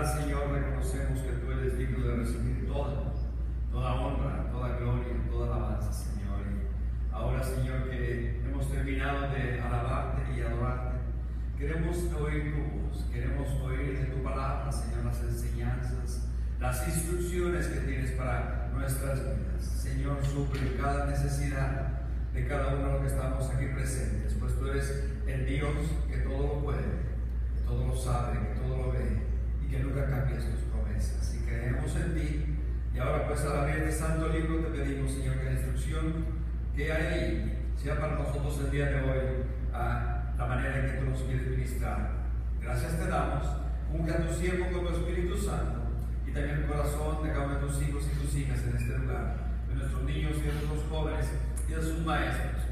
verdad, Señor, reconocemos que tú eres digno de recibir toda honra, toda gloria, toda alabanza, Señor. Y ahora, Señor, que hemos terminado de alabarte y adorarte, queremos oír tu voz, queremos oír de tu palabra, Señor, las enseñanzas, las instrucciones que tienes para nuestras vidas. Señor, suple cada necesidad de cada uno de los que estamos aquí presentes, pues tú eres el Dios que todo lo puede, que todo lo sabe, que todo lo ve y que nunca cambias tus promesas. Y creemos en ti. Y ahora, pues, a la vez de santo libro te pedimos, Señor, que la instrucción que hay ahí sea para nosotros el día de hoy a la manera en que tú nos quieres ministrar. Gracias te damos. Unge a tu siervo con tu Espíritu Santo y también el corazón de cada uno de tus hijos y tus hijas en este lugar, de nuestros niños y de nuestros jóvenes y de sus maestros,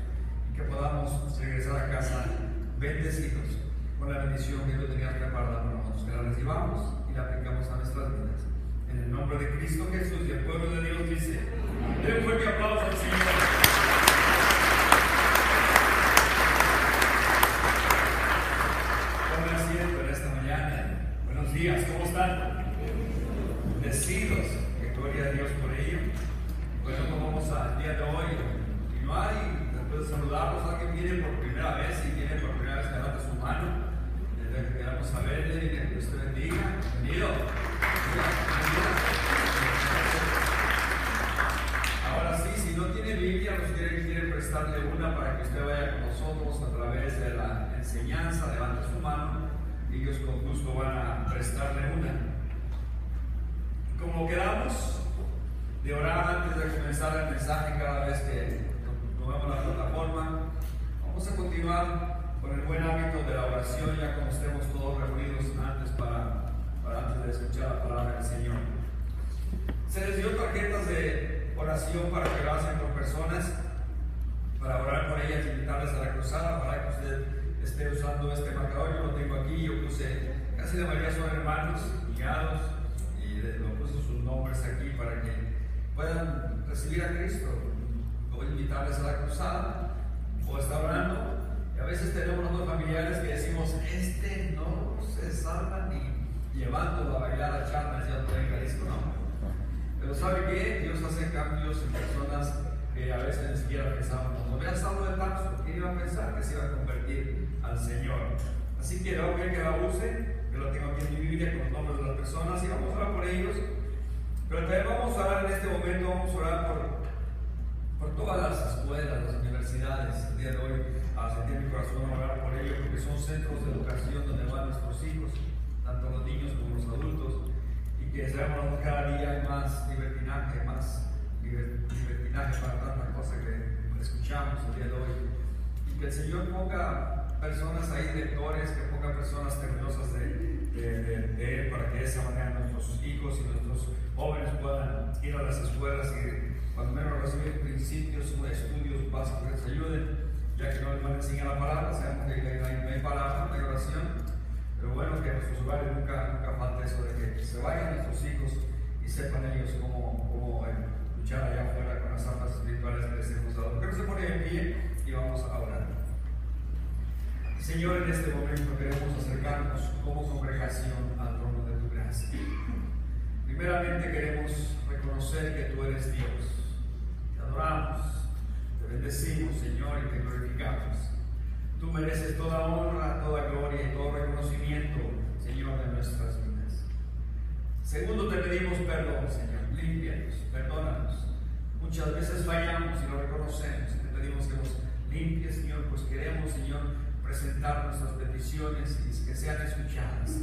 y que podamos regresar a casa bendecidos con la bendición que tú tenías preparada para nosotros, que la recibamos y la aplicamos a nuestras vidas. En el nombre de Cristo Jesús, y el pueblo de Dios dice: den un fuerte aplauso al Señor. Tomen asiento en esta mañana. Buenos días, ¿cómo están? Bendecidos, que gloria a Dios por ello. Bueno, pues vamos al día de hoy continuar, y después de saludarlos, alguien viene por primera vez y viene por primera vez, levanta su mano. Queremos saberle, y que Dios te bendiga. Bienvenido. Ahora sí, si no tiene Biblia, nos quiere prestarle una para que usted vaya con nosotros a través de la enseñanza. Levante su mano y ellos con gusto van a prestarle una. Como quedamos de orar antes de comenzar el mensaje cada vez que tomamos la plataforma, vamos a continuar con el buen hábito de la oración, ya como estemos todos reunidos antes antes de escuchar la palabra del Señor. Se les dio tarjetas de oración para que lo hacen con personas, para orar por ellas, invitarles a la cruzada, para que usted esté usando este marcador. Yo lo tengo aquí, yo puse, casi la mayoría son hermanos, guiados, y lo puse sus nombres aquí para que puedan recibir a Cristo, o invitarles a la cruzada, o estar orando. Y a veces tenemos unos familiares que decimos: este no se salva ni llevándolo a bailar a charlas ya todo en Jalisco, no. Pero ¿sabe qué? Dios hace cambios en personas que a veces ni siquiera pensamos. Cuando vea Saulo de Tarso, ¿quién iba a pensar que se iba a convertir al Señor? Así que luego que la use, que lo tengo aquí en mi Biblia con los nombres de las personas, y vamos a orar por ellos. Pero también vamos a orar en este momento, vamos a orar por todas las escuelas, las universidades. El día de hoy sentí en mi corazón orar por ellos, porque son centros de educación donde van nuestros hijos, tanto los niños como los adultos, y que sabemos que cada día hay más libertinaje para tanta cosa que escuchamos el día de hoy, y que el Señor ponga personas ahí, directores, que ponga personas temerosas de Él, para que de esa manera nuestros hijos y nuestros jóvenes puedan ir a las escuelas y cuando menos recibir principios o estudios básicos que les ayuden, ya que no les van a enseñar la palabra. Sabemos que no hay palabra, no hay oración, pero bueno, que en nuestros hogares nunca falta eso de que se vayan nuestros hijos y sepan ellos cómo luchar allá afuera con las armas espirituales que les hemos dado. Pero se pone en pie y vamos a orar. Señor, en este momento queremos acercarnos como congregación al trono de tu gracia. Primeramente queremos reconocer que tú eres Dios. Te adoramos, te bendecimos, Señor, y te glorificamos. Tú mereces toda honra, toda gloria y todo reconocimiento, Señor, de nuestras vidas. Segundo, te pedimos perdón, Señor. Límpianos, perdónanos. Muchas veces fallamos y lo reconocemos. Te pedimos que nos limpies, Señor, pues queremos, Señor, presentar nuestras peticiones y que sean escuchadas.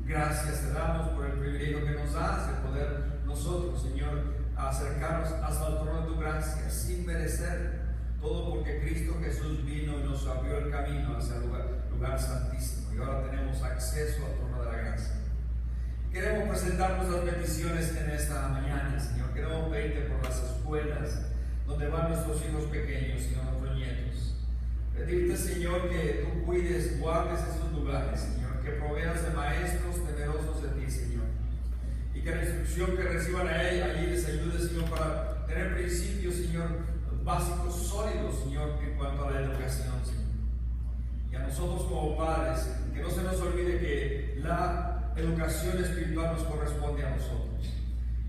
Gracias te damos por el privilegio que nos das de poder nosotros, Señor, acercarnos hasta el trono de tu gracia sin merecer. Todo porque Cristo Jesús vino y nos abrió el camino hacia el lugar santísimo, y ahora tenemos acceso al trono de la gracia. Queremos presentar nuestras peticiones en esta mañana, Señor. Queremos pedirte por las escuelas donde van nuestros hijos pequeños y nuestros nietos. Pedirte, Señor, que tú cuides, guardes esos lugares, Señor, que proveas de maestros temerosos de ti, Señor, y que la instrucción que reciban allí les ayude, Señor, para tener principios, Señor, básicos sólidos, Señor, en cuanto a la educación, Señor. Y a nosotros como padres, que no se nos olvide que la educación espiritual nos corresponde a nosotros.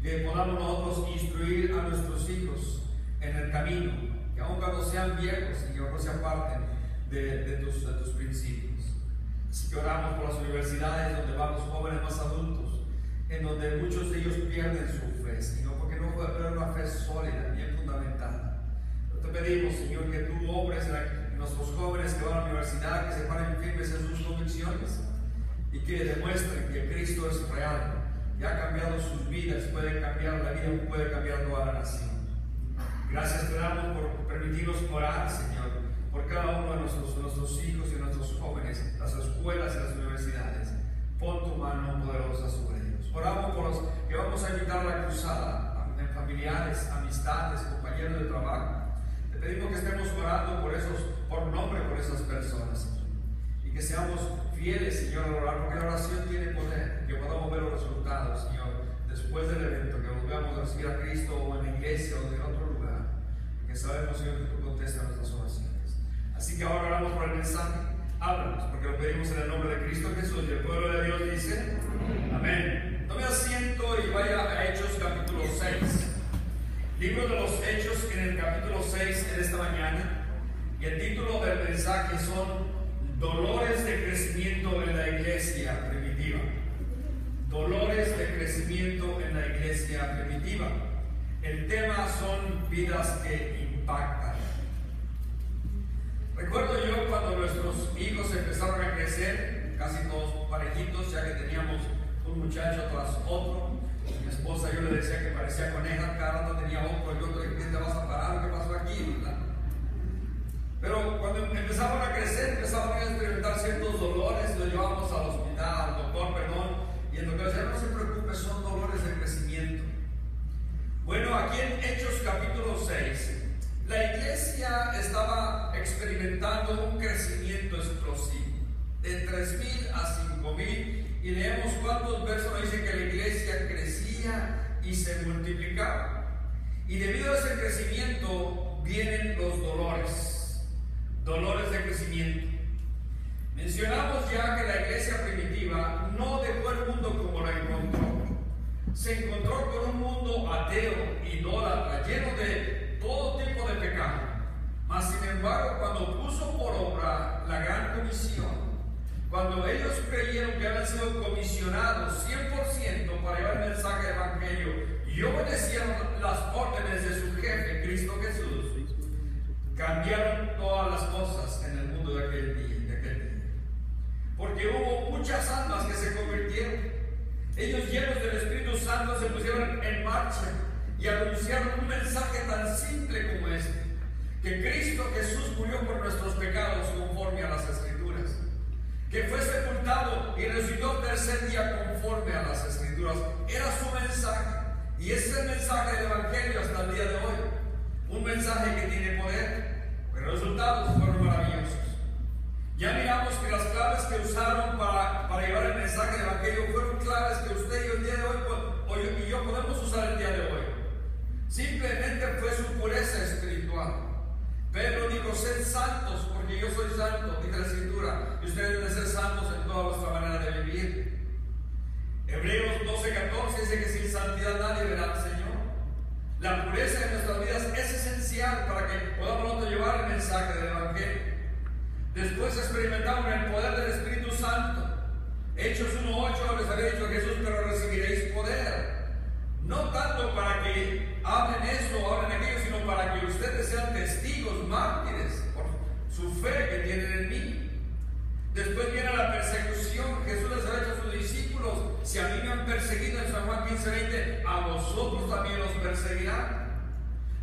Que podamos nosotros instruir a nuestros hijos en el camino, que aun cuando sean viejos y que no se aparten de tus principios. Así que oramos por las universidades donde van los jóvenes más adultos, en donde muchos de ellos pierden su fe, Señor, porque no puede haber una fe sólida, bien fundamentada. Pero te pedimos, Señor, que tú obres en nuestros jóvenes que van a la universidad, que se paren firmes en sus convicciones y que demuestren que Cristo es real, que ha cambiado sus vidas, puede cambiar la vida, puede cambiar toda la nación. Gracias te damos por permitirnos orar, Señor, por cada uno de nuestros hijos y nuestros jóvenes, las escuelas y las universidades. Pon tu mano poderosa sobre ellos. Oramos por los que vamos a invitar a la cruzada, en familiares, amistades, compañeros de trabajo. Te pedimos que estemos orando por nombre por esas personas, Señor. Y que seamos fieles, Señor, a orar, porque la oración tiene poder, que podamos ver los resultados, Señor, después del evento, que volvamos a recibir a Cristo o en la iglesia o en otro lugar, que sabemos, Señor, que tú contestas nuestras oraciones. Así que ahora oramos por el mensaje. Háblanos, porque lo pedimos en el nombre de Cristo Jesús. Y el pueblo de Dios dice: amén. Tome asiento y vaya a Hechos capítulo 6. Libro de los Hechos en el capítulo 6 en esta mañana. Y el título del mensaje son Dolores de crecimiento en la iglesia primitiva. Dolores de crecimiento en la iglesia primitiva. El tema son vidas que impactan. Recuerdo yo cuando nuestros hijos empezaron a crecer, casi todos parejitos, ya que teníamos un muchacho tras otro. Mi esposa, yo le decía que parecía coneja, cada rato tenía otro y otro. ¿Qué te vas a parar? ¿Qué pasó aquí? ¿Verdad? Pero cuando empezaban a crecer, empezaban a experimentar ciertos dolores, los llevábamos al hospital, al doctor, y el doctor decía: no se preocupe, son dolores de crecimiento. Bueno, aquí en Hechos capítulo 6, la iglesia estaba experimentando un crecimiento explosivo, de 3,000 a 5,000, y leemos cuántos versos nos dicen que la iglesia crecía y se multiplicaba. Y debido a ese crecimiento vienen los dolores de crecimiento. Mencionamos ya que la iglesia primitiva no dejó el mundo como lo encontró. Se encontró con un mundo ateo, idólatra, lleno de todo tipo de pecado. Mas sin embargo, cuando puso por obra la gran comisión, cuando ellos creyeron que habían sido comisionados 100% para llevar el mensaje del evangelio y obedecieron las órdenes de su jefe, Cristo Jesús, cambiaron todas las cosas en el mundo de aquel día. Porque hubo muchas almas que se convirtieron. Ellos, llenos del Espíritu Santo, se pusieron en marcha y anunciaron un mensaje tan simple como este: que Cristo Jesús murió por nuestros pecados conforme a las Escrituras, que fue sepultado y resucitó el tercer día conforme a las Escrituras. Era su mensaje, y ese es el mensaje del Evangelio hasta el día de hoy. Un mensaje que tiene poder, pero los resultados fueron maravillosos. Ya miramos que las claves que usaron para llevar el mensaje del Evangelio fueron claves que usted y el día de hoy y yo podemos usar el día de hoy. Simplemente fue su pureza espiritual. Pedro dijo: sed santos porque yo soy santo, dice la Escritura, y ustedes deben ser santos en toda vuestra manera de vivir. Hebreos 12:14 dice que sin santidad nadie verá al Señor. La pureza de nuestras vidas es esencial para que podamos nosotros llevar el mensaje del Evangelio. Después experimentaron el poder del Espíritu Santo. Hechos 1:8 les había dicho Jesús: pero recibiréis poder. No tanto para que hablen esto o hablen aquello, sino para que ustedes sean testigos, mártires, por su fe que tienen en mí. Después viene la persecución. Jesús les ha dicho a sus discípulos: si a mí me han perseguido en San Juan 15:20, a vosotros también os perseguirán.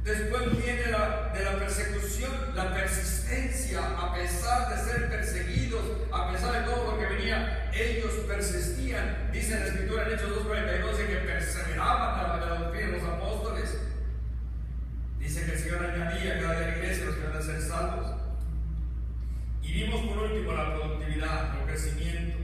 Después viene de la persecución, la persistencia. A pesar de ser perseguidos, a pesar de todo lo que venía, ellos persistían. Dice la Escritura en Hechos 2:42, dice que perseveraban a la doctrina de los apóstoles. Dice que el Señor añadía cada día a la iglesia los que van a ser salvos. Y vimos por último la productividad, el crecimiento.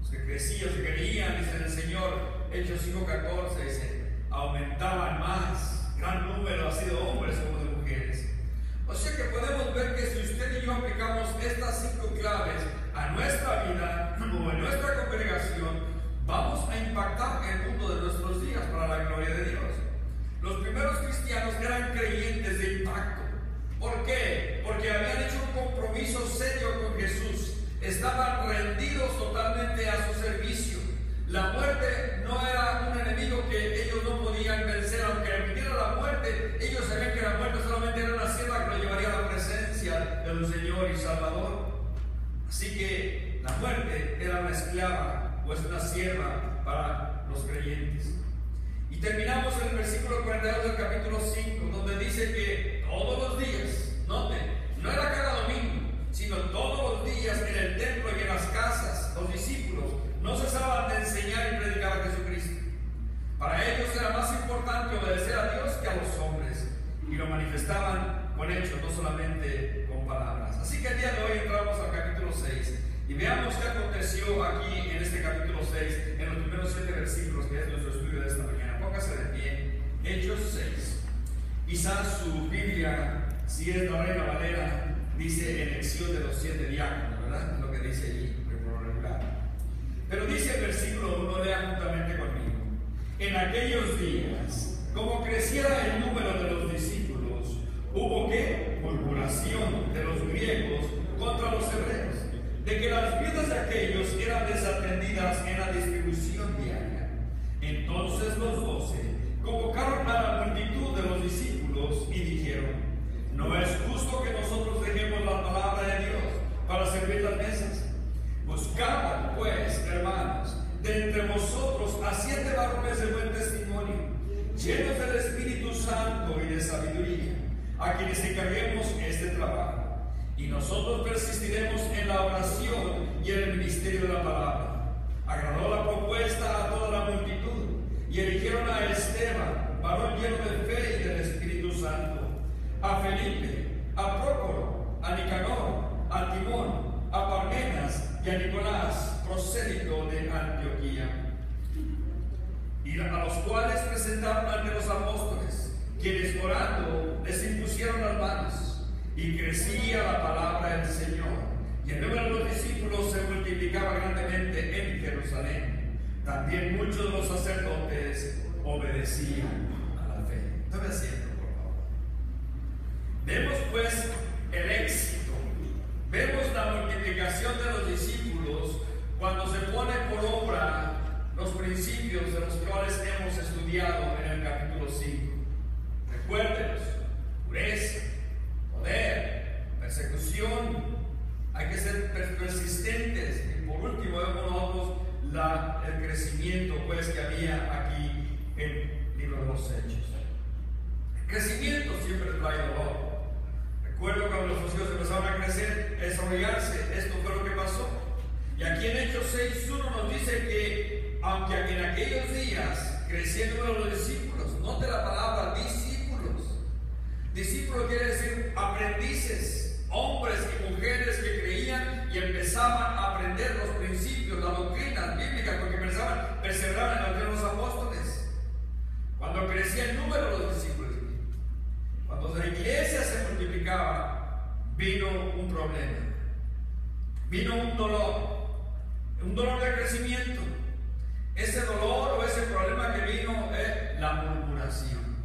Los que crecían, los que querían, dice el Señor, Hechos 5:14, dice, aumentaban más. Gran número ha sido hombres como de mujeres. O sea que podemos ver que si usted y yo aplicamos estas 5 claves a nuestra vida o en nuestra congregación, vamos a impactar el mundo de nuestros días para la gloria de Dios. Los primeros cristianos eran creyentes de impacto. ¿Por qué? Porque habían hecho un compromiso serio con Jesús. Estaban rendidos totalmente a su servicio. La muerte no era un enemigo que ellos no podían vencer. Aunque viniera la muerte, ellos sabían que la muerte solamente era una sierva que lo llevaría a la presencia del Señor y Salvador. Así que la muerte era una esclava o es una sierva para los creyentes. Y terminamos en el versículo 42 del capítulo 5, donde dice que todos los días, note, no era cada domingo, sino todos los días en el templo y en las casas, los discípulos no cesaban de enseñar y predicar a Jesucristo. Para ellos era más importante obedecer a Dios que a los hombres, y lo manifestaban con hechos, no solamente con palabras. Así que el día de hoy entramos al capítulo 6 y veamos qué aconteció aquí en este capítulo 6, en los primeros 7 versículos, que es nuestro estudio de esta mañana. Póngase de pie. Hechos 6. Quizás su Biblia, si es la Reina Valera, dice elección de los 7 diáconos, ¿verdad? Es lo que dice allí, por lo regular. Pero dice el versículo 1, lea juntamente conmigo. En aquellos días, como creciera el número de los discípulos, hubo que murmuración de los griegos contra los hebreos, de que las vidas de aquellos eran desatendidas en la distribución diaria. Entonces los 12 convocaron a la multitud de los discípulos y dijeron: no es justo que nosotros dejemos la palabra de Dios para servir las mesas. Buscaban pues, hermanos, de entre vosotros a 7 varones de buen testimonio, llenos del Espíritu Santo y de sabiduría, a quienes encarguemos este trabajo. Y nosotros persistiremos en la oración y en el ministerio de la palabra. Agradó la propuesta a toda la multitud, y eligieron a Esteban, varón lleno de fe y del Espíritu Santo, a Felipe, a Prócoro, a Nicanor, a Timón, a Parmenas y a Nicolás, prosélito de Antioquía, y a los cuales presentaron ante los apóstoles, quienes orando les impusieron las manos. Y crecía la palabra del Señor, y el número de los discípulos se multiplicaba grandemente en Jerusalén. También muchos de los sacerdotes obedecían a la fe. Tome asiento, por favor. Vemos pues el éxito, vemos la multiplicación de los discípulos cuando se pone por obra los principios de los cuales hemos estudiado en el capítulo 5. Recuérdenos: pureza, poder, persecución, hay que ser persistentes. Y por último vemos nosotros el crecimiento pues que había aquí en el libro de los Hechos. El crecimiento siempre trae dolor. Recuerdo cuando los hijos empezaron a crecer, a desarrollarse, esto fue lo que pasó. Y aquí en Hechos 6:1 nos dice que aunque en aquellos días crecía el número de los discípulos, note la palabra discípulos. Discípulo quiere decir aprendices, hombres y mujeres que creían y empezaban a aprender los principios, las doctrinas bíblicas, porque perseveraban en la doctrina de los apóstoles. Cuando crecía el número de los discípulos, cuando la iglesia se multiplicaba, vino un problema, vino un dolor de crecimiento. Ese dolor o ese problema que vino es la murmuración.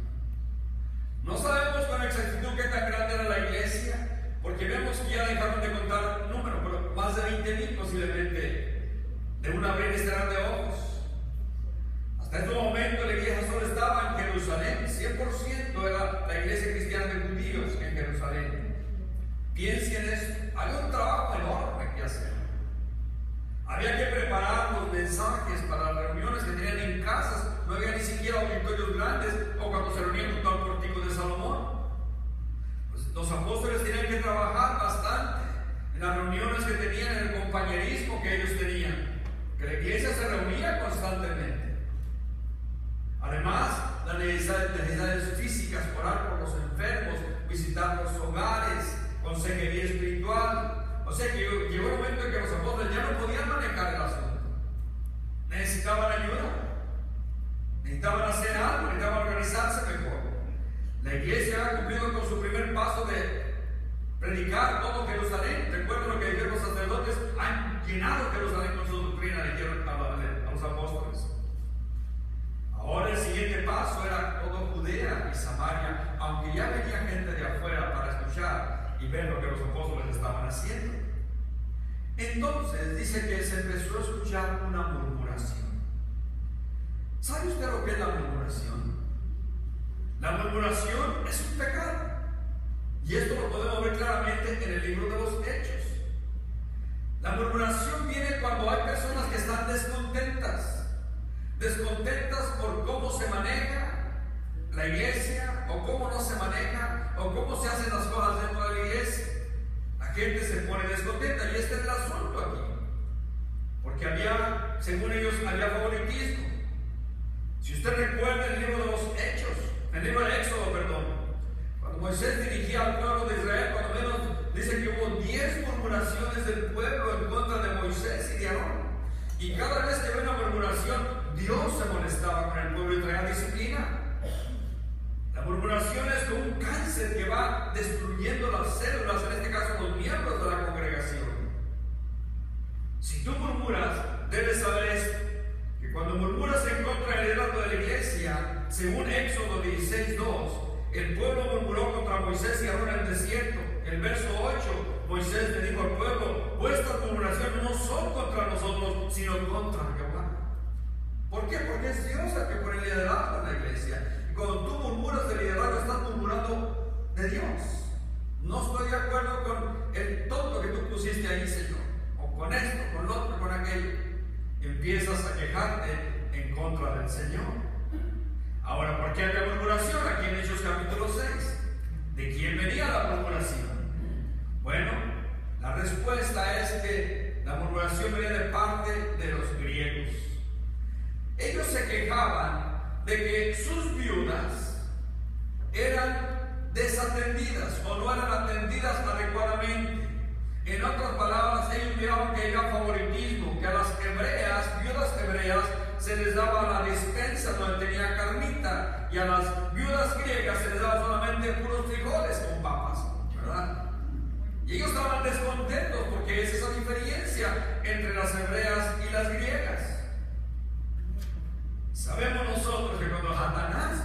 No sabemos con exactitud qué tan grande era la iglesia, porque vemos que ya dejaron de contar números, pero más de 20,000 posiblemente, de un abrir y cerrar de ojos. Hasta este momento la iglesia solo estaba en Jerusalén, 100% era la iglesia cristiana de judíos en Jerusalén. Piensen en eso, había un trabajo enorme que hacer. Había que preparar los mensajes para las reuniones que tenían en casas. No había ni siquiera auditorios grandes, o cuando se reunían junto al pórtico de Salomón. Pues los apóstoles tenían que trabajar bastante en las reuniones que tenían, en el compañerismo que ellos tenían, que la iglesia se reunía constantemente. Además, las necesidades físicas, orar por los enfermos, visitar los hogares, consejería espiritual. O sea que llegó el momento en que los apóstoles ya no podían manejar el asunto. Necesitaban ayuda, necesitaban hacer algo, necesitaban organizarse mejor. La iglesia había cumplido con su primer paso de predicar todo Jerusalén. Recuerdo lo que dijeron los sacerdotes: han llenado Jerusalén con su doctrina, le dijeron a los los apóstoles. Ahora el siguiente paso era todo Judea y Samaria, aunque ya venía gente de afuera para escuchar y ver lo que los apóstoles estaban haciendo. Entonces dice que se empezó a escuchar una murmuración. ¿Sabe usted lo que es la murmuración? La murmuración es un pecado. Y esto lo podemos ver claramente en el libro de los Hechos. La murmuración viene cuando hay personas que están descontentas por cómo se maneja la iglesia, o cómo no se maneja, o cómo se hacen las cosas dentro de la iglesia. La gente se pone descontenta, y este es el asunto aquí, porque había, según ellos, había favoritismo. Si usted recuerda el libro de los Hechos, el libro de Éxodo, perdón, cuando Moisés dirigía al pueblo de Israel, cuando menos dice que hubo 10 murmuraciones del pueblo en contra de Moisés y de Aarón. Y cada vez que había una murmuración, Dios se molestaba con el pueblo y traía disciplina. La murmuración es como un cáncer que va destruyendo las células, en este caso los miembros de la congregación. Si tú murmuras, debes saber esto, que cuando murmuras en contra del liderazgo de la iglesia, según Éxodo 16:2, el pueblo murmuró contra Moisés y Aarón en el desierto. El verso 8, Moisés le dijo al pueblo: vuestras murmuraciones no son contra nosotros, sino contra Jehová. ¿Por qué? Porque es Dios el que pone el liderazgo en la iglesia. Y cuando tú murmuras del liderazgo, estás murmurando de Dios. No estoy de acuerdo con el tonto que tú pusiste ahí, Señor, o con esto, con lo otro, con aquello. Empiezas a quejarte en contra del Señor. Ahora, ¿por qué había murmuración aquí en Hechos capítulo 6? ¿De quién venía la murmuración? Bueno, la respuesta es que la murmuración venía de parte de los griegos. Ellos se quejaban de que sus viudas eran desatendidas o no eran atendidas adecuadamente. En otras palabras, ellos miraban que había favoritismo, que a las viudas hebreas, se les daba la despensa donde tenía carnita, y a las viudas griegas se les daba solamente puros frijoles con papas, ¿verdad? Y ellos estaban descontentos porque es esa diferencia entre las hebreas y las griegas. Sabemos nosotros que cuando Satanás,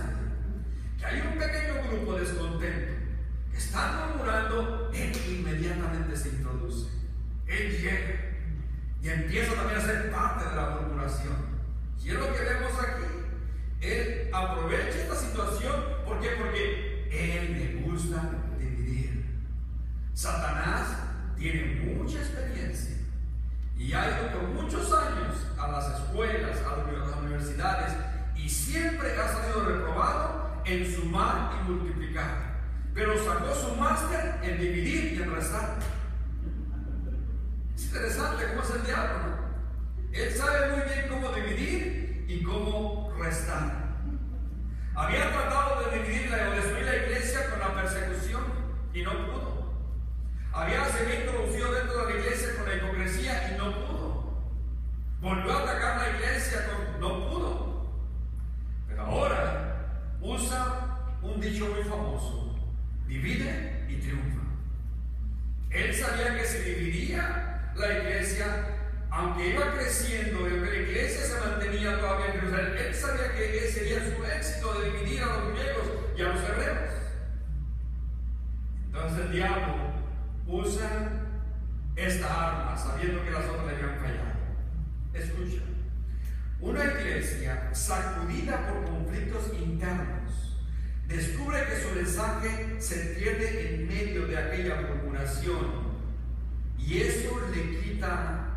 que hay un pequeño grupo descontento, que están murmurando, él inmediatamente se introduce. Él llega y empieza también a ser parte de la murmuración. Y es lo que vemos aquí. Él aprovecha esta situación. ¿Por qué? Porque él le gusta dividir. Satanás tiene mucha experiencia y ha ido por muchos años a las escuelas, a las universidades, y siempre ha salido reprobado en sumar y multiplicar, pero sacó su máster en dividir y en restar. Es interesante cómo es el diablo, ¿no? Él sabe muy bien cómo dividir y cómo restar. Había tratado de dividir o destruir la iglesia con la persecución y no pudo. Se había introducido dentro de la iglesia con la hipocresía y no pudo. Volvió a atacar la iglesia no pudo. Pero ahora usa un dicho muy famoso: divide y triunfa. Él sabía que si dividía la iglesia, aunque iba creciendo y aunque la iglesia se mantenía todavía en Jerusalén, él sabía que ese sería su éxito de dividir a los griegos y a los hebreos. Entonces el diablo usa esta arma sabiendo que las otras le habían fallado. Escucha, una iglesia sacudida por conflictos internos descubre que su mensaje se pierde en medio de aquella murmuración, y eso le quita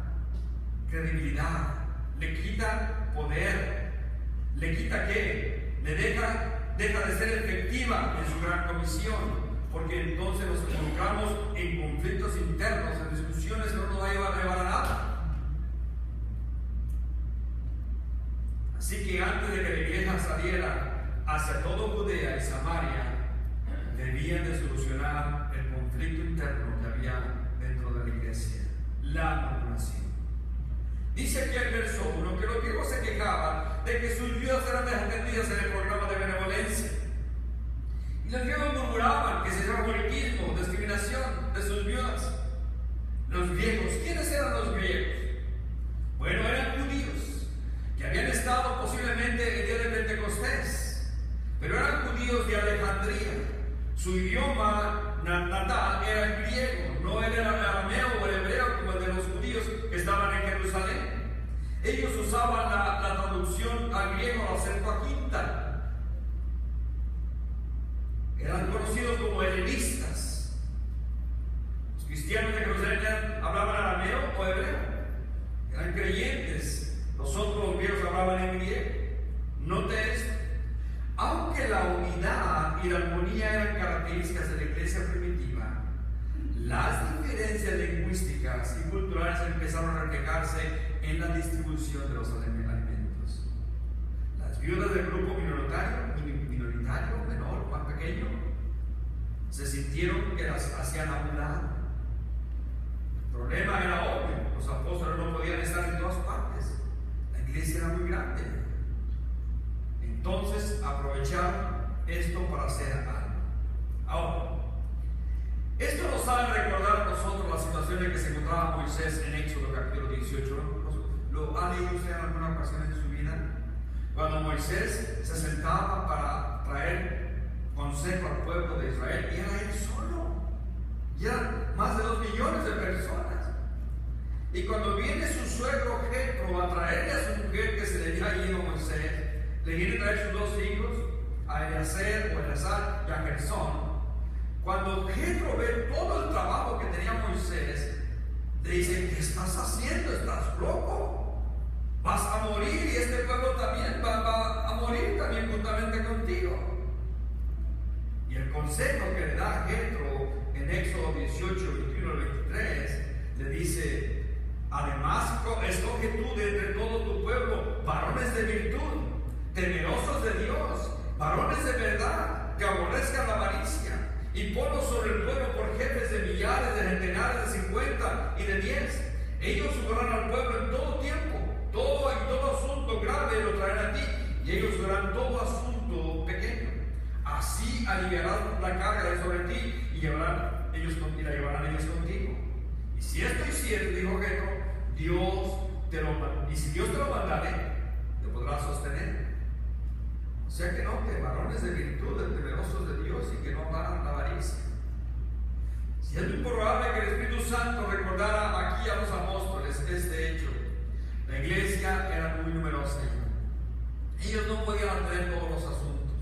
credibilidad, le quita poder, le quita ¿qué? Le deja de ser efectiva en su gran comisión, porque entonces nos involucramos en conflictos internos, en discusiones que no nos van a llevar a nada. Así que antes de que la iglesia saliera hacia todo Judea y Samaria, debían de solucionar el conflicto interno que había dentro de la iglesia, la murmuración. Dice aquí el verso 1 que los griegos se quejaban de que sus viudas eran desatendidas en el programa de benevolencia. Y los griegos murmuraban que se llama favoritismo, discriminación de sus viudas. Los griegos, ¿quiénes eran los griegos? Bueno, eran judíos Su idioma natal era el griego, no era el arameo o el hebreo como el de los judíos que estaban en Jerusalén. Ellos usaban la traducción al griego, la Septuaginta. Eran conocidos como helenistas. Los cristianos de Jerusalén hablaban arameo o hebreo. Eran creyentes. Los otros griegos hablaban en griego. Note esto. Aunque la unidad y la armonía eran características de la iglesia primitiva, las diferencias lingüísticas y culturales empezaron a reflejarse en la distribución de los alimentos. Las viudas del grupo minoritario, menor, más pequeño, se sintieron que las hacían a un lado. El problema era obvio, los apóstoles no podían estar en todas partes, la iglesia era muy grande. Entonces aprovecharon esto para hacer algo. Ahora, esto nos hace recordar a nosotros la situación en que se encontraba Moisés en Éxodo capítulo 18. ¿Lo ha leído usted en alguna ocasión en su vida? Cuando Moisés se sentaba para traer consejo al pueblo de Israel, y era él solo, y eran más de 2 millones de personas. Y cuando viene su suegro Jetro a traerle a su mujer que se le había ido a Moisés, le viene a traer sus 2 hijos, a Eleazar y a Gersón. Cuando Jetro ve todo el trabajo que tenía Moisés, le dice: ¿qué estás haciendo? ¿Estás loco? Vas a morir y este pueblo también va a morir también juntamente contigo. Y el consejo que le da Jetro en Éxodo 18, 21 al 23, le dice: además, escoge tú de entre todo tu pueblo varones de virtud, temerosos de Dios, varones de verdad, que aborrezcan la avaricia, y ponlos sobre el pueblo por jefes de millares, de centenares, de 50 y de 10. Ellos juzgarán al pueblo en todo tiempo, todo asunto grave lo traerán a ti, y ellos juzgarán todo asunto pequeño. Así aliviarán la carga de sobre ti, y la llevarán ellos contigo. Y si esto es cierto, dijo Jetro, y si Dios te lo mandare, te podrás sostener. O sea que varones de virtud, temerosos de Dios y que no amaran la avaricia. Si es muy probable que el Espíritu Santo recordara aquí a los apóstoles este hecho. La iglesia era muy numerosa. Ellos no podían atender todos los asuntos.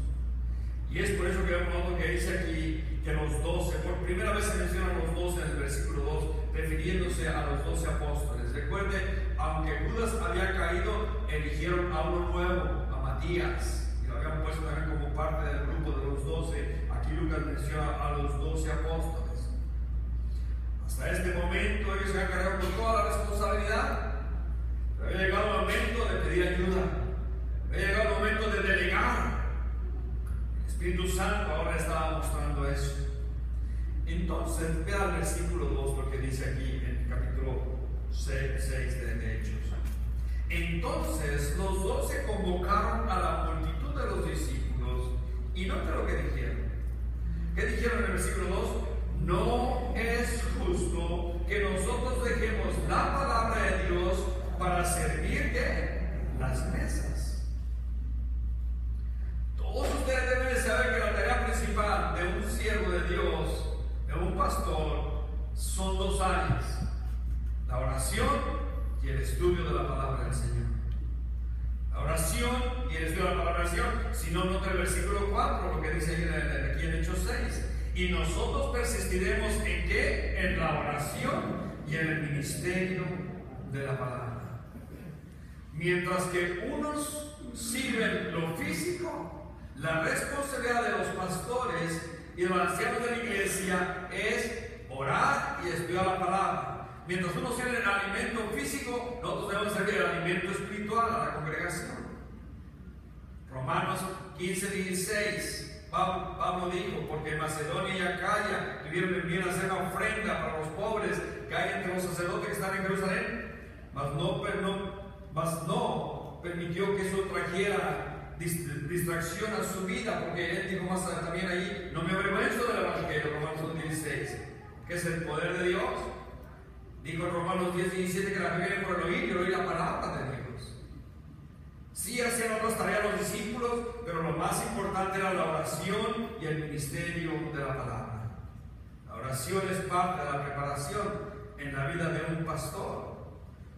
Y es por eso que vemos lo que dice aquí, que los 12, por primera vez se mencionan los 12 en el versículo 2, refiriéndose a los 12 apóstoles. Recuerde, aunque Judas había caído, eligieron a uno nuevo, a Matías. Lo habían puesto también como parte del grupo de los 12. Aquí Lucas menciona a los 12 apóstoles. Hasta este momento ellos se han cargado con toda la responsabilidad. Pero había llegado el momento de pedir ayuda. Había llegado el momento de delegar. El Espíritu Santo ahora estaba mostrando eso. Entonces, vea el versículo 2, lo que dice aquí en el capítulo 6 de Hechos. Entonces los 12 convocaron a la multitud de los discípulos, y note lo que dijeron. ¿Qué dijeron en el versículo 2? No es justo que nosotros dejemos la palabra de Dios para servir ¿qué? Las mesas. Todos ustedes deben de saber que la tarea principal de un siervo de Dios, de un pastor, son 2 áreas: la oración y el estudio de la palabra del Señor. La oración y el estudio de la palabra del Señor. Si no, nota el versículo 4, lo que dice aquí en Hechos 6. Y nosotros persistiremos en ¿qué? En la oración y en el ministerio de la palabra. Mientras que unos sirven lo físico, la responsabilidad de los pastores y de los ancianos de la iglesia es orar y estudiar la palabra. Mientras uno sirve el alimento físico, nosotros debemos servir el alimento espiritual a la congregación. Romanos 15:16. Pablo dijo: porque Macedonia y Acaya tuvieron el bien hacer una ofrenda para los pobres que hay entre los sacerdotes que están en Jerusalén, mas no permitió que eso trajera distracción a su vida, porque él dijo más también ahí: no me avergüenzo del evangelio, Romanos 16, que es el poder de Dios. Dijo en Romanos 10:17 que la fe viene por el oír y el oír la palabra de Dios. Sí hacían otras tareas los discípulos, pero lo más importante era la oración y el ministerio de la palabra. La oración es parte de la preparación en la vida de un pastor.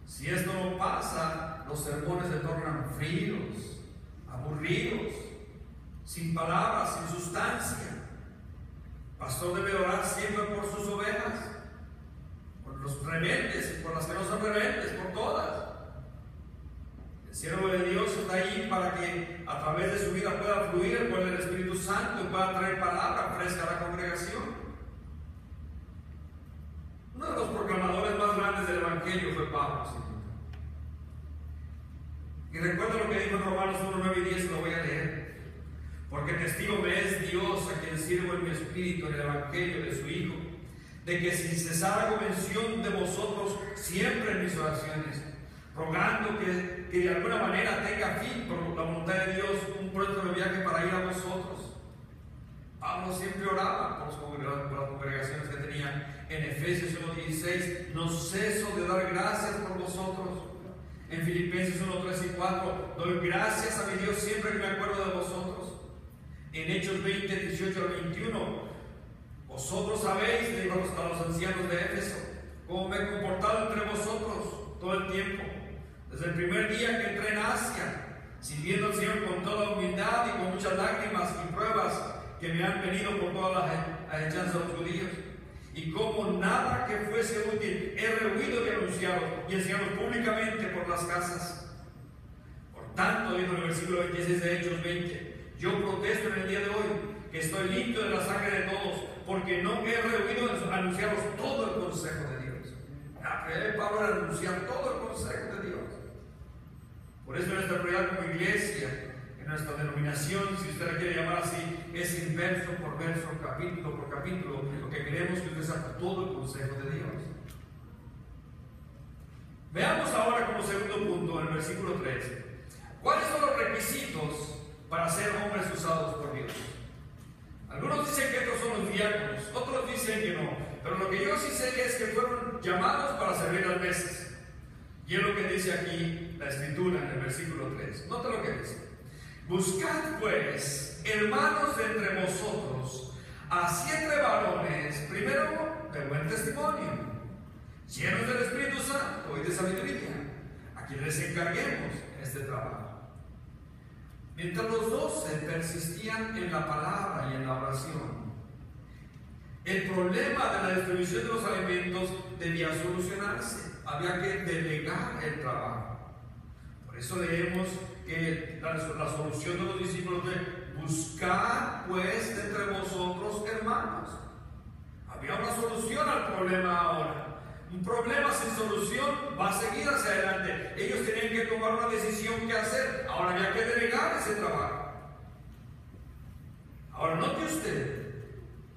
Si esto no pasa, los sermones se tornan fríos, aburridos, sin palabras, sin sustancia. El pastor debe orar siempre por sus ovejas, por los rebeldes y por las que no son rebeldes, por todas. El siervo de Dios está ahí para que a través de su vida pueda fluir el poder del Espíritu Santo y pueda traer palabra fresca a la congregación. Uno de los proclamadores más grandes del Evangelio fue Pablo. Y recuerda lo que dijo en Romanos 1, 9 y 10, lo voy a leer. Porque testigo me es Dios, a quien sirvo en mi espíritu en el Evangelio de su Hijo, de que sin cesar hago mención de vosotros siempre en mis oraciones, rogando que de alguna manera tenga fin por la voluntad de Dios un pronto viaje para ir a vosotros. Pablo siempre oraba por las congregaciones que tenía. En Efesios 1:16, no ceso de dar gracias por vosotros. En Filipenses 1:3 y 4, doy gracias a mi Dios siempre que me acuerdo de vosotros. En Hechos 20, 18 al 21, vosotros sabéis, digo a los ancianos de Éfeso, cómo me he comportado entre vosotros todo el tiempo, desde el primer día que entré en Asia, sirviendo al Señor con toda humildad y con muchas lágrimas y pruebas que me han venido por todas las hechanzas de los judíos. Y como nada que fuese útil he rehuido de anunciaros y enseñaros públicamente por las casas. Por tanto, dijo en el versículo 26 de Hechos 20, yo protesto en el día de hoy que estoy limpio de la sangre de todos, porque no he rehuido de anunciaros todo el consejo de Dios. La prioridad de Pablo era anunciar todo el consejo de Dios. Por eso nuestra prioridad como iglesia, en nuestra denominación, si usted la quiere llamar así, es ir verso por verso, capítulo por capítulo, lo que queremos que usted sepa todo el consejo de Dios. Veamos ahora como segundo punto en el versículo 13, ¿cuáles son los requisitos para ser hombres usados por Dios? Algunos dicen que estos son los diáconos, otros dicen que no, pero lo que yo sí sé es que fueron llamados para servir las mesas. Y es lo que dice aquí la Escritura en el versículo 3. Nota lo que dice. Buscad pues, hermanos de entre vosotros, a 7 varones, primero de buen testimonio, llenos del Espíritu Santo y de sabiduría, a quienes les encarguemos este trabajo. Mientras los 12 persistían en la palabra y en la oración, el problema de la distribución de los alimentos debía solucionarse. Había que delegar el trabajo. Por eso leemos que la solución de los discípulos de buscar pues de entre vosotros hermanos. Había una solución al problema ahora. Un problema sin solución va a seguir hacia adelante. Ellos tenían que tomar una decisión que hacer. Ahora había que delegar ese trabajo. Ahora note usted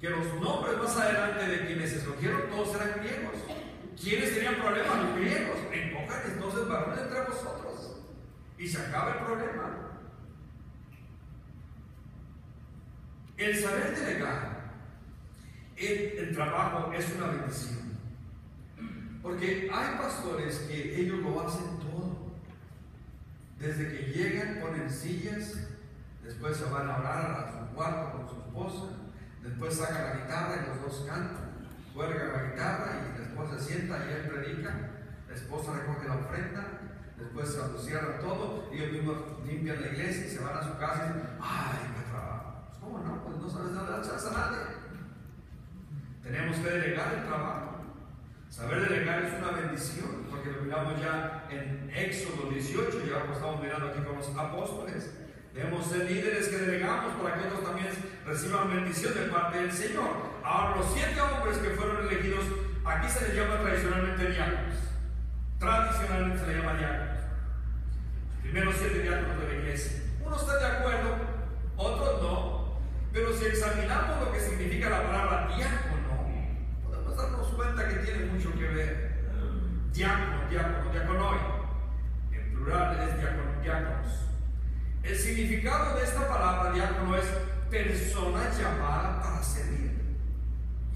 que los nombres más adelante de quienes escogieron todos eran griegos. ¿Quiénes tenían problemas? Los griegos. Encojan entonces varones entre vosotros y se acaba el problema. El saber delegar el trabajo es una bendición. Porque hay pastores que ellos lo hacen todo. Desde que llegan, ponen sillas, después se van a orar a su cuarto con su esposa, después sacan la guitarra y los dos cantan, cuelgan la guitarra y la esposa se sienta y él predica, la esposa recoge la ofrenda, después se lo cierran todo, ellos mismos limpian la iglesia y se van a su casa y dicen, ¡ay, qué trabajo! Pues, ¿cómo no? Pues no sabes dar chance a nadie. Tenemos que delegar el trabajo. Saber delegar es una bendición, porque lo miramos ya en Éxodo 18, y ahora lo estamos mirando aquí con los apóstoles. Debemos ser líderes que delegamos para que otros también reciban bendición de parte del Señor. Ahora, los 7 hombres que fueron elegidos, aquí se les llama tradicionalmente diáconos. Tradicionalmente se les llama diáconos. Los primeros 7 diáconos de la iglesia. Unos están de acuerdo, otros no. Pero si examinamos lo que significa la palabra diácono, podemos darnos cuenta que tiene mucho que ver. Diácono, diácono, diaconoi. En plural es diáconos. El significado de esta palabra diácono es persona llamada para servir.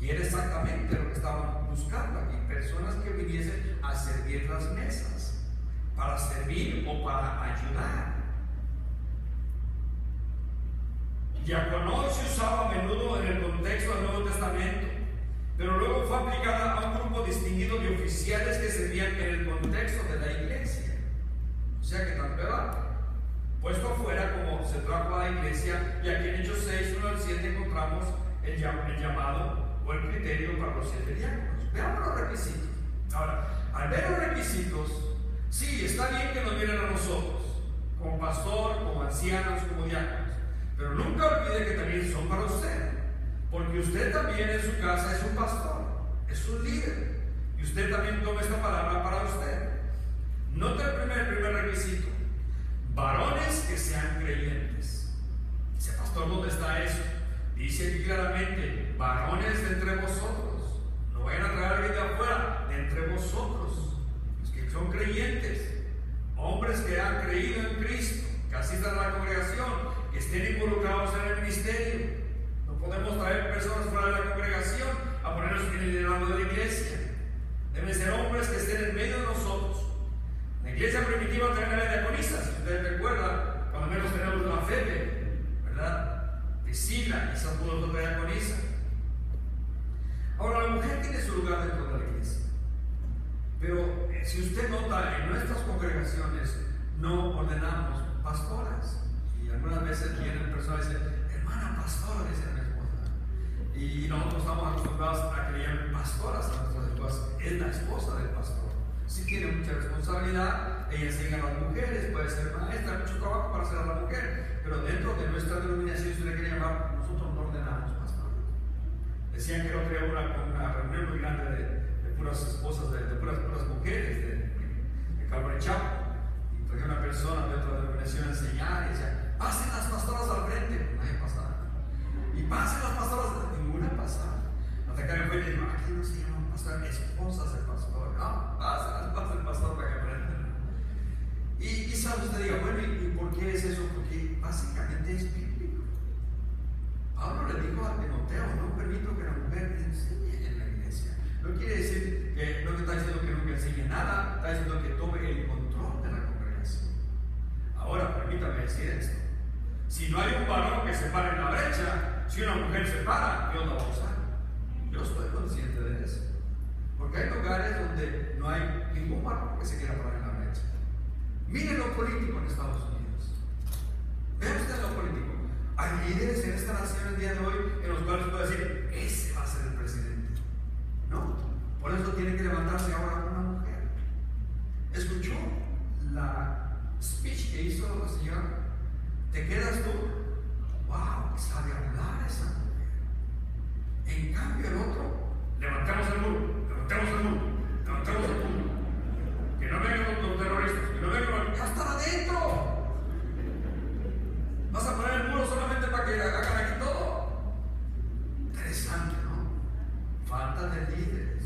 Y era exactamente lo que estaban buscando aquí. Personas que viniesen a servir las mesas. Para servir o para ayudar. Diaconó se usaba a menudo en el contexto del Nuevo Testamento, pero luego fue aplicada a un grupo distinguido de oficiales que servían en el contexto de la iglesia. O sea que tanto era puesto afuera como se trajo a la iglesia, y aquí en Hechos 6, 1 al 7 encontramos el llamado o el criterio para los 7 diáconos. Veamos los requisitos. Ahora, al ver los requisitos, sí, está bien que nos miren a nosotros, como pastor, como ancianos, como diáconos, pero nunca olvide que también son para usted, porque usted también en su casa es un pastor, es un líder, y usted también toma esta palabra para usted. Nota el primer requisito: varones que sean creyentes. Dice, pastor, ¿dónde está eso? Dice aquí claramente, varones de entre vosotros. No vayan a traer a alguien de afuera, de entre vosotros, los que son creyentes, hombres que han creído en Cristo, que asistan a la congregación, que estén involucrados en el ministerio. No podemos traer personas fuera de la congregación a ponernos en el liderazgo de la iglesia. Deben ser hombres que estén en medio de nosotros. La iglesia primitiva también era diaconisa. Si ustedes recuerdan, cuando menos tenemos la Febe, ¿verdad? Priscila, quizás pudo ser otra diaconisa. Ahora, la mujer tiene su lugar dentro de la iglesia, pero si usted nota, en nuestras congregaciones no ordenamos pastoras, y algunas veces vienen personas y dicen, hermana pastora, dice mi esposa, y nosotros estamos acostumbrados a que le llamen pastoras a nuestras esposas. Es la esposa del pastor, sí tiene mucha responsabilidad, ella enseña a las mujeres, puede ser maestra, mucho trabajo para hacer a la mujer, pero dentro de nuestra denominación, si le quiere llamar, nosotros no ordenamos pastores. Decían que no tenía una reunión muy grande de puras esposas, de puras mujeres de Calvary Chapel, y traía una persona dentro de la denominación a enseñar y decía, pasen las pastoras al frente. Nadie pasaba, y pasen las pastoras, ninguna pasaba. Hasta que me fue y dijo, aquí no se llaman pastor, esposas del pastor. No, pasen las esposas del pastor para que aprendan. Y quizás usted diga, bueno, ¿y por qué es eso? Porque básicamente es bíblico. Pablo le dijo a Timoteo, no permito que la mujer enseñe en la iglesia. No quiere decir que no está diciendo que nunca enseñe nada, está diciendo que tome el control de la congregación. Ahora, permítame decir esto: si no hay un varón que se pare en la brecha, si una mujer se para, Dios la va a usar. Yo estoy consciente de eso, porque hay lugares donde no hay ningún varón que se quiera parar en la brecha. Miren lo político en Estados Unidos. Vean ustedes lo político. Hay líderes en esta nación el día de hoy en los cuales puede decir, ese va a ser el presidente. No, por eso tiene que levantarse ahora una mujer. ¿Escuchó la speech que hizo la señora? ¿Te quedas tú? ¡Wow! Sabe hablar esa mujer. En cambio el otro, levantemos el muro, levantemos el muro, levantemos el muro. Que no vengan los terroristas, que no vengan, ya están adentro. Vas a poner el muro solamente para que hagan aquí todo. Interesante, ¿no? Falta de líderes.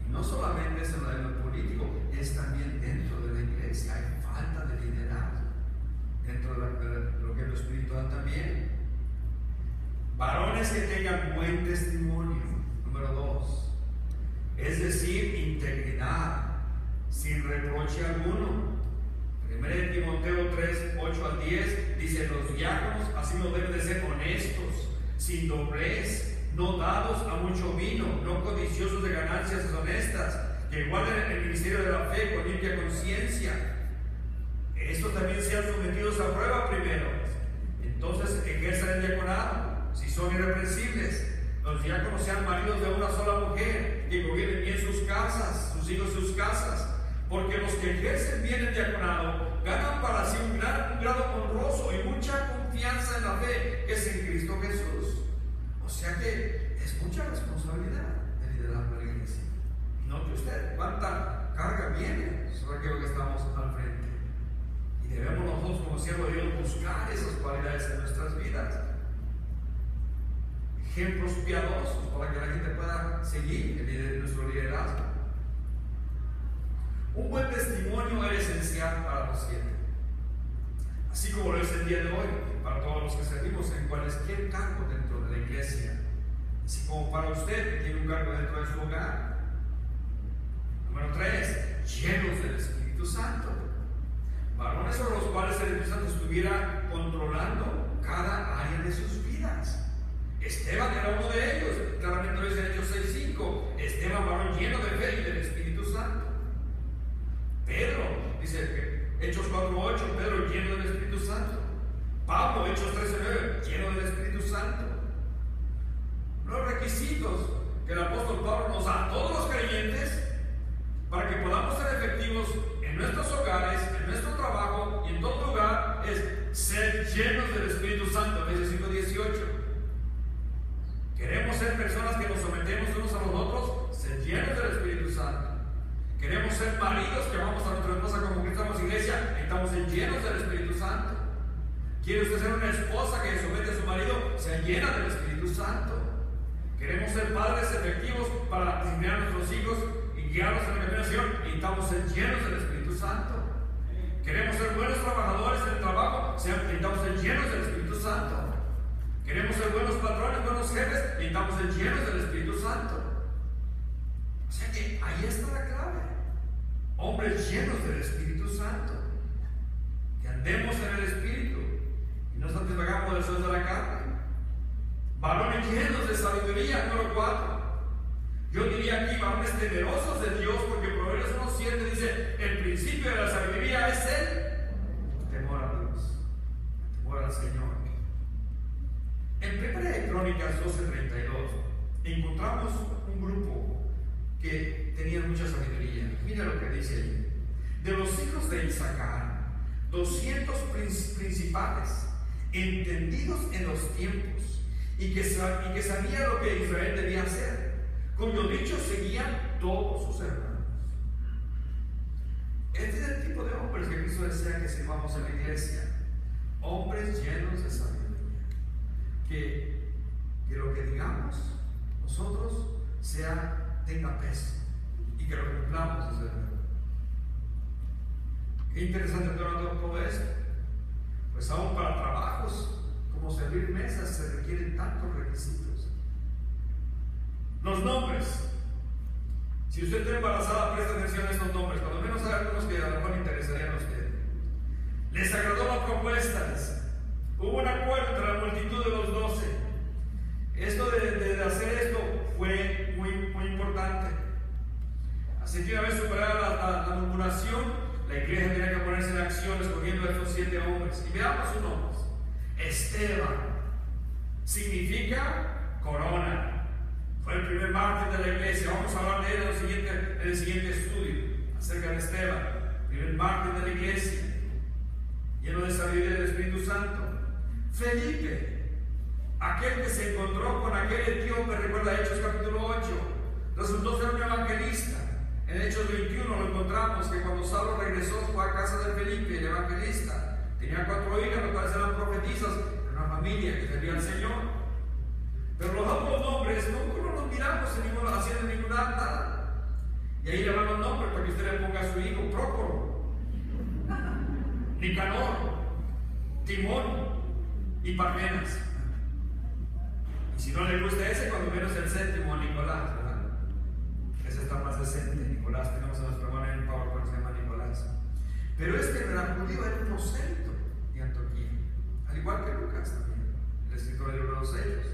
Y no solamente es en lo político, es también dentro de la iglesia. Hay falta de liderazgo. Dentro de lo que es lo espiritual también. Varones que tengan buen testimonio. Número 2. Es decir, integridad, sin reproche alguno. 1 Timoteo 3, 8 al 10 dice, los diáconos así no deben de ser honestos, sin doblez, no dados a mucho vino, no codiciosos de ganancias deshonestas, que guarden el ministerio de la fe con limpia conciencia. Estos también sean sometidos a prueba primero, entonces ejerzan el diaconado, si son irreprensibles. Los diáconos sean maridos de una sola mujer, que gobiernen bien sus casas, sus hijos sus casas, porque los que ejercen bien el diaconado ganan para sí un grado honroso y mucha confianza en la fe que es en Cristo Jesús. O sea que es mucha responsabilidad el liderazgo de la iglesia. Note usted cuánta carga viene sobre aquello que estamos al frente. Y debemos nosotros como siervos de Dios buscar esas cualidades en nuestras vidas. Ejemplos piadosos para que la gente pueda seguir nuestro liderazgo. Un buen testimonio es esencial para los 7, así como lo es el día de hoy para todos los que servimos en cualquier cargo dentro de la iglesia, así como para usted que tiene un cargo dentro de su hogar. Número 3, llenos del Espíritu Santo. Varones sobre los cuales el Espíritu Santo estuviera controlando cada área de sus vidas. Esteban era uno de ellos, claramente lo dice en Hechos 6:5. Esteban, varón lleno de fe y del Espíritu Santo. Pedro, dice Hechos 4:8, Pedro lleno del Espíritu Santo. Pablo, Hechos 13:9, lleno del Espíritu Santo. Los requisitos que el apóstol Pablo nos da a todos los creyentes para que podamos ser efectivos en nuestros hogares, en nuestro trabajo y en todo lugar es ser llenos del Espíritu Santo. Efesios 5:18. Queremos ser personas que nos sometemos unos a los otros, ser llenos del Espíritu Santo. Queremos ser maridos que amamos a nuestra esposa como Cristo ama a su iglesia, estamos llenos del Espíritu Santo. ¿Quiere usted ser una esposa que somete a su marido? Sea llena del Espíritu Santo. Queremos ser padres efectivos para disciplinar a nuestros hijos y guiarlos en el camino del Señor, y estamos llenos del Espíritu Santo. Queremos ser buenos trabajadores en el trabajo, estamos llenos del Espíritu Santo. Queremos ser buenos patrones, buenos jefes, y estamos llenos del Espíritu Santo. O sea que ahí está la clave. Hombres llenos del Espíritu Santo, que andemos en el Espíritu y no satisfagamos los deseos de la carne. Varones llenos de sabiduría, número 4. Yo diría aquí, varones temerosos de Dios, porque Proverbios 1:7 dice: el principio de la sabiduría es el temor a Dios, el temor al Señor. En 1 Crónicas 12:32 encontramos un grupo que tenía mucha sabiduría. Mira lo que dice ahí: de los hijos de Isaacar, 200 principales, entendidos en los tiempos, y que sabían lo que Israel debía hacer, cuyo dicho seguían todos sus hermanos. Este es el tipo de hombres que Cristo desea que sirvamos en la iglesia. Hombres llenos de sabiduría. Que lo que digamos nosotros tenga peso y que lo cumplamos desde luego. Qué interesante todo esto. Pues aún para trabajos como servir mesas se requieren tantos requisitos. Los nombres. Si usted está embarazada, preste atención a estos nombres. Cuando menos hay algunos que a lo mejor le interesarían a usted. Les agradó la propuesta. Hubo un acuerdo entre la multitud de los 12. Esto de hacer esto fue muy importante. Así que una vez superada la murmuración, la iglesia tenía que ponerse en acción escogiendo a estos 7 hombres. Y veamos sus nombres. Esteban significa corona. Fue el primer mártir de la iglesia. Vamos a hablar de él en el siguiente estudio acerca de Esteban, primer mártir de la iglesia, lleno de sabiduría del Espíritu Santo. Felipe, aquel que se encontró con aquel etíope, recuerda Hechos capítulo 8, resultó ser un evangelista. En Hechos 21 lo encontramos que cuando Saulo regresó fue a casa de Felipe, el evangelista. Tenía 4 hijas, los cuales eran profetisas, era una familia que servía al Señor. Pero los otros nombres nunca los miramos haciendo ninguna nada. Y ahí le van los nombres para que usted le ponga a su hijo: Prócoro, Nicanor, Timón y Parmenas. Y si no le gusta ese, cuando menos el 7º, Nicolás, ¿verdad? Ese está más decente, Nicolás. Tenemos a nuestro hermano en PowerPoint que se llama Nicolás. Pero este judío era un prosélito de Antioquía, al igual que Lucas también, el escritor del libro de los Hechos.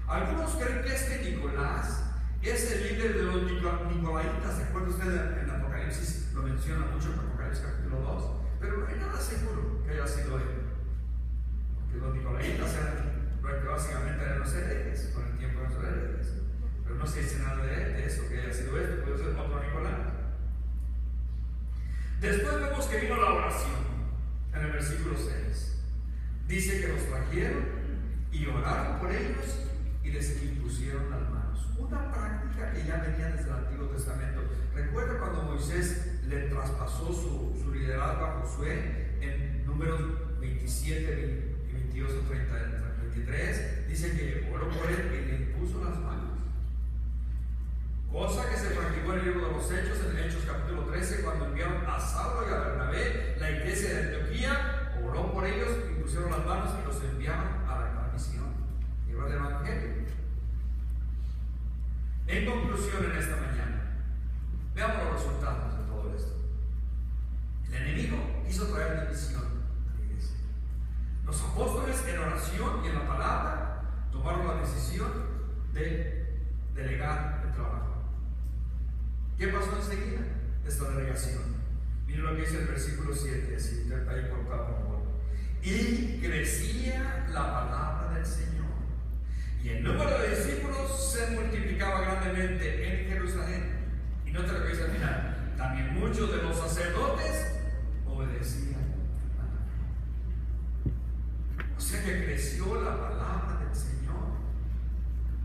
Algunos creen que este Nicolás es el líder de los nicolaitas. ¿Se acuerda usted en Apocalipsis? Lo menciona mucho en Apocalipsis capítulo 2. Pero no hay nada seguro que haya sido él. Porque los nicolaitas básicamente eran los herejes, con el tiempo de los herejes. Pero no se dice nada de eso, que haya sido este, puede ser otro Nicolás. Después vemos que vino la oración en el versículo 6. Dice que los trajeron y oraron por ellos y les impusieron las manos. Una práctica que ya venía desde el Antiguo Testamento. Recuerda cuando Moisés le traspasó su liderazgo a Josué en Números 27 y 22 o 23. Dice que oró por él y le impuso las manos. Cosa que se practicó en el libro de los Hechos, en Hechos capítulo 13, cuando enviaron a Saulo y a Bernabé. La iglesia de Antioquía oró por ellos, impusieron las manos y los enviaron a la misión, llevar el evangelio. En conclusión, en esta mañana, veamos los resultados de todo esto. El enemigo quiso traer división a la iglesia. Los apóstoles en oración y en la palabra tomaron la decisión de delegar el trabajo. ¿Qué pasó enseguida? Esta delegación. Miren lo que dice el versículo 7, si intenta ahí por favor. Y crecía la palabra del Señor, y el número de discípulos se multiplicaba grandemente en Jerusalén. Y nota lo que dice al final: también muchos de los sacerdotes obedecían a la fe. O sea que creció la palabra del Señor.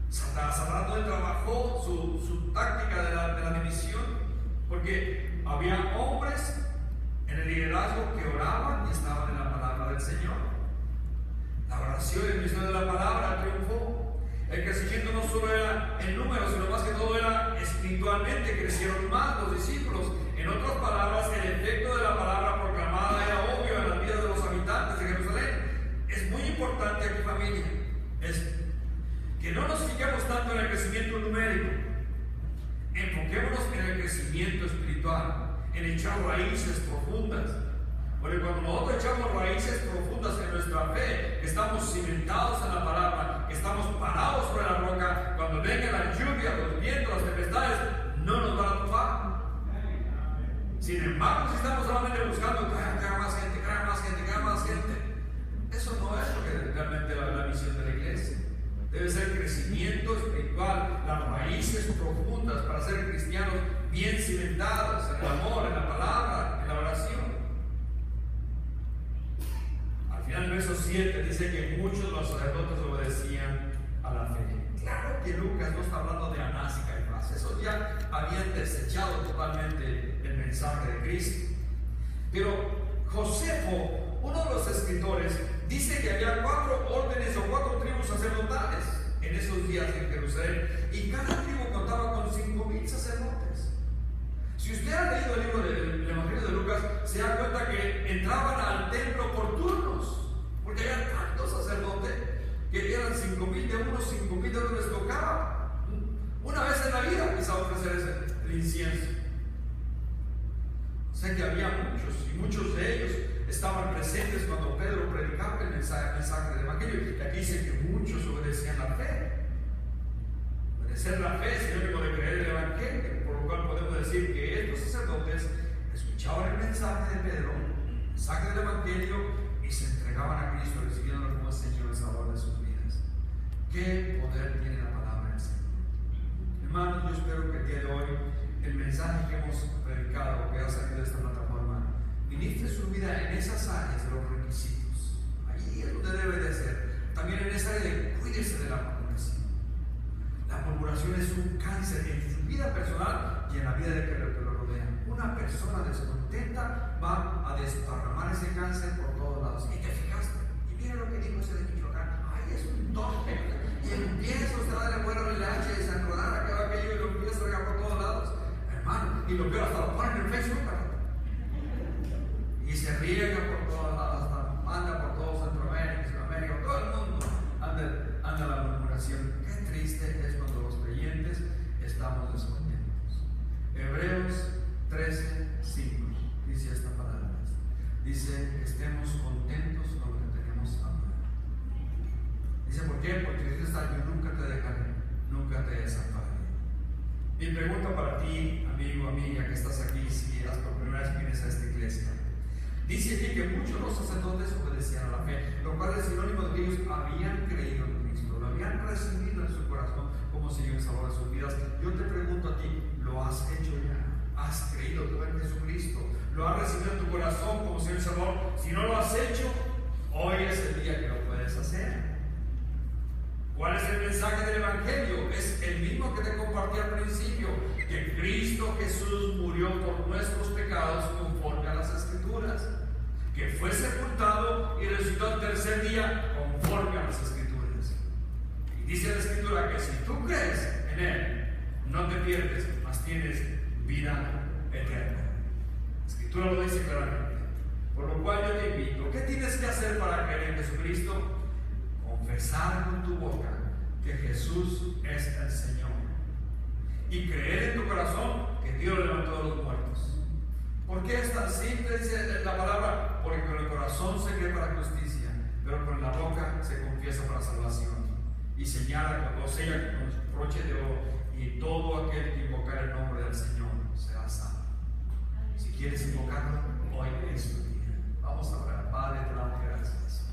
Satanás no trabajó su táctica de la división, porque había hombres en el liderazgo que oraban y estaban en la palabra del Señor. La oración y el ministerio de la palabra triunfó. El crecimiento no solo era en números, sino más que todo era espiritualmente. Crecieron más los discípulos. En otras palabras, el efecto de la palabra proclamada era obvio en las vidas de los habitantes de Jerusalén. Es muy importante aquí, familia, es que no nos fijemos tanto en el crecimiento numérico. Enfoquémonos en el crecimiento espiritual, en echar raíces profundas. Porque cuando nosotros echamos raíces profundas en nuestra fe, estamos cimentados en la palabra, estamos parados sobre la roca. Cuando venga la lluvia, los vientos, las tempestades, no nos van a topar. Sin embargo, si estamos solamente buscando que haya más gente, que haya más gente, que haya más gente, eso no es lo que realmente la misión de la iglesia. Debe ser crecimiento espiritual, las raíces profundas para ser cristianos bien cimentados en el amor, en la palabra, en la oración. Al final del verso 7 dice que muchos de los sacerdotes obedecían a la fe. Claro que Lucas no está hablando de Anás y Caifás, esos ya habían desechado totalmente el mensaje de Cristo. Pero Josefo, uno de los escritores, dice que había 4 órdenes o 4 tribus sacerdotales en esos días en Jerusalén, y cada tribu contaba con 5,000 sacerdotes. Si usted ha leído el libro del Evangelio de Lucas, se da cuenta que entraban al templo por turnos, porque había tantos sacerdotes que eran 5,000 de uno, 5,000 de otro, les tocaba una vez en la vida quizá ofrecer el incienso. O sea que había muchos, y muchos de ellos estaban presentes cuando Pedro predicaba el mensaje del Evangelio. Y aquí dice que muchos obedecían la fe. Obedecer la fe es sinónimo de creer el Evangelio, por lo cual podemos decir que estos sacerdotes escuchaban el mensaje de Pedro, el mensaje del Evangelio, y se entregaban a Cristo, recibiéndolo como Señor y Salvador de sus vidas. ¿Qué poder tiene la palabra del Señor? Hermanos, yo espero que el día de hoy el mensaje que hemos predicado, que ha salido de esta plataforma, ministre su vida en esas áreas de los requisitos. Ahí es donde debe de ser. También en esa área de cuídese de la murmuración. La murmuración es un cáncer en su vida personal y en la vida de que lo rodean. Una persona descontenta va a desparramar ese cáncer por todos lados. Y te fijaste, y mira lo que dijo ese de Michoacán. Ay, es un tonto. Y empieza usted a darle buena relacha y se enrolar aquello y lo empieza a regar por todos lados. Hermano, y lo peor, hasta lo ponen en Facebook, y se riega por todos lados, hasta anda por todo Centroamérica, Sudamérica, todo el mundo anda la murmuración. Qué triste es cuando los creyentes estamos descontentos. Hebreos 13:5 dice esta palabra. Dice que estemos contentos con lo que tenemos ahora. Dice, ¿por qué? Porque Dios está: yo nunca te dejaré, nunca te desampararé. Mi pregunta para ti, amigo, amiga, que estás aquí, si eras por primera vez vienes a esta iglesia. Dice aquí que muchos de los sacerdotes obedecían a la fe, lo cual es sinónimo de que ellos habían creído en Cristo, lo habían recibido en su corazón como Señor y Salvador de sus vidas. Yo te pregunto a ti, ¿lo has hecho ya? ¿Has creído tú en Jesucristo? ¿Lo has recibido en tu corazón como Señor y Salvador? Si no lo has hecho, hoy es el día que lo puedes hacer. ¿Cuál es el mensaje del Evangelio? Es el mismo que te compartí al principio, que Cristo Jesús murió por nuestros pecados conforme a las Escrituras, que fue sepultado y resucitó al tercer día conforme a las Escrituras. Y dice la Escritura que si tú crees en Él, no te pierdes, mas tienes vida eterna. La Escritura lo dice claramente. Por lo cual yo te invito, ¿qué tienes que hacer para creer en Jesucristo? Confesar con tu boca que Jesús es el Señor y creer en tu corazón que Dios lo levantó de los muertos. ¿Por qué es tan simple? Dice la palabra: porque con el corazón se cree para justicia pero con la boca se confiesa para salvación. Y señala o sella con broche de oro, y todo aquel que invocar el nombre del Señor será salvo. Si quieres invocarlo, hoy es tu día. Vamos a orar. Padre, te damos gracias.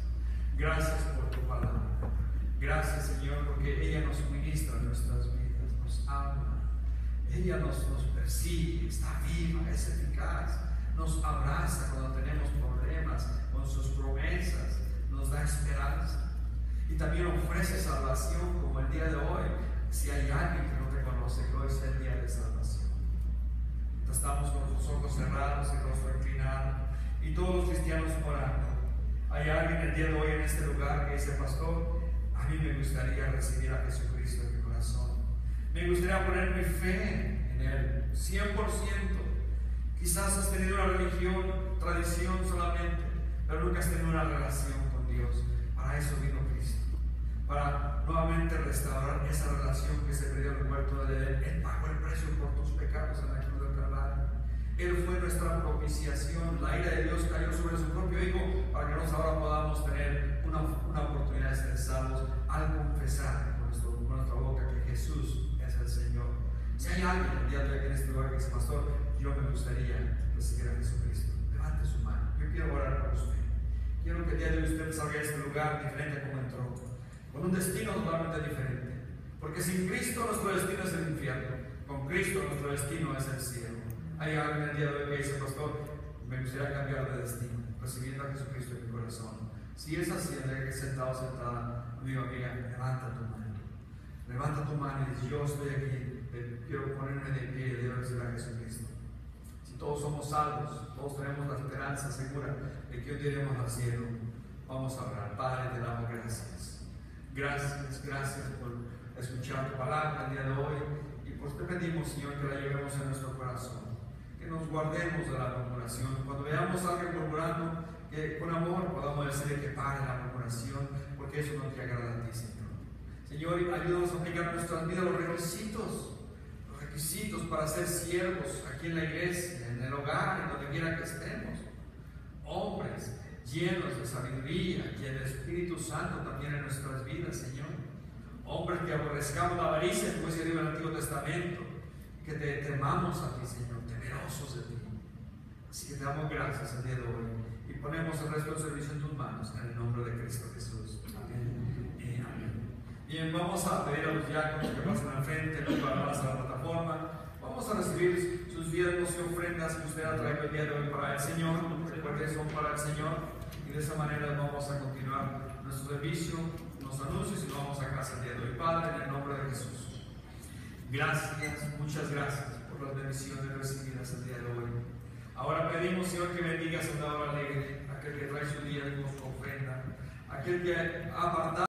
Gracias por tu palabra. Gracias, Señor, porque ella nos ministra en nuestras vidas, nos habla. Ella nos persigue, está viva, es eficaz. Nos abraza cuando tenemos problemas, con sus promesas, nos da esperanza. Y también ofrece salvación, como el día de hoy. Si hay alguien que no te conoce, que hoy sea el día de salvación. Estamos con los ojos cerrados y el rostro inclinado, y todos los cristianos orando. Hay alguien el día de hoy en este lugar que dice: pastor, a mí me gustaría recibir a Jesucristo en mi corazón. Me gustaría poner mi fe en Él, 100%. Quizás has tenido una religión, tradición solamente, pero nunca has tenido una relación con Dios. Para eso vino Cristo, para nuevamente restaurar esa relación que se perdió en el huerto de Edén. Él pagó el precio por tus pecados en la cruz del Calvario. Él fue nuestra propiciación. La ira de Dios cayó sobre su propio Hijo para que nosotros ahora podamos tener una oportunidad de ser salvos al confesar con nuestra boca que Jesús es el Señor. Si hay alguien el día de hoy en este lugar que dice: pastor, yo me gustaría recibir a Jesucristo, levante su mano. Yo quiero orar por usted. Quiero que el día de hoy usted salga de este lugar diferente a como entró, con un destino totalmente diferente. Porque sin Cristo nuestro destino es el infierno, con Cristo nuestro destino es el cielo. Hay alguien el día de hoy que dice: pastor, me gustaría cambiar de destino, recibiendo a Jesucristo en mi corazón. Si es así, el día que sentado, sentada, amigo, amiga, levanta tu mano. Levanta tu mano y dice: yo estoy aquí, quiero ponerme de pie y quiero recibir a Jesucristo. Si todos somos salvos, todos tenemos la esperanza segura de que un día iremos al cielo. Vamos a orar. Padre, te damos gracias. Gracias por escuchar tu palabra el día de hoy. Y pues te pedimos, Señor, que la llevemos en nuestro corazón. Que nos guardemos de la murmuración. Cuando veamos a alguien murmurando, que con amor podamos decirle que pare la murmuración, porque eso no te agrada a ti, Señor. Señor, ayúdanos a aplicar en nuestras vidas los requisitos para ser siervos aquí en la iglesia, en el hogar, en donde quiera que estemos. Hombres llenos de sabiduría y el Espíritu Santo también en nuestras vidas, Señor. Hombres que aborrezcamos la avaricia, como dice en el Antiguo Testamento, que te temamos a ti, Señor, temerosos de ti. Así que te damos gracias el día de hoy y ponemos el resto del servicio en tus manos, en el nombre de Cristo Jesús. Amén y amén. Bien, vamos a pedir a los diáconos que pasen al frente, los paradas a la plataforma. Vamos a recibir sus diezmos y ofrendas que usted ha traído el día de hoy para el Señor. Recuerden, son para el Señor. Y de esa manera vamos a continuar nuestro servicio, los anuncios, y vamos a casa el día de hoy. Padre, en el nombre de Jesús, gracias, muchas gracias por las bendiciones recibidas el día de hoy. Ahora pedimos, Señor, que bendiga a Soldado Alegre, aquel que trae su día con su ofrenda, aquel que ha apartado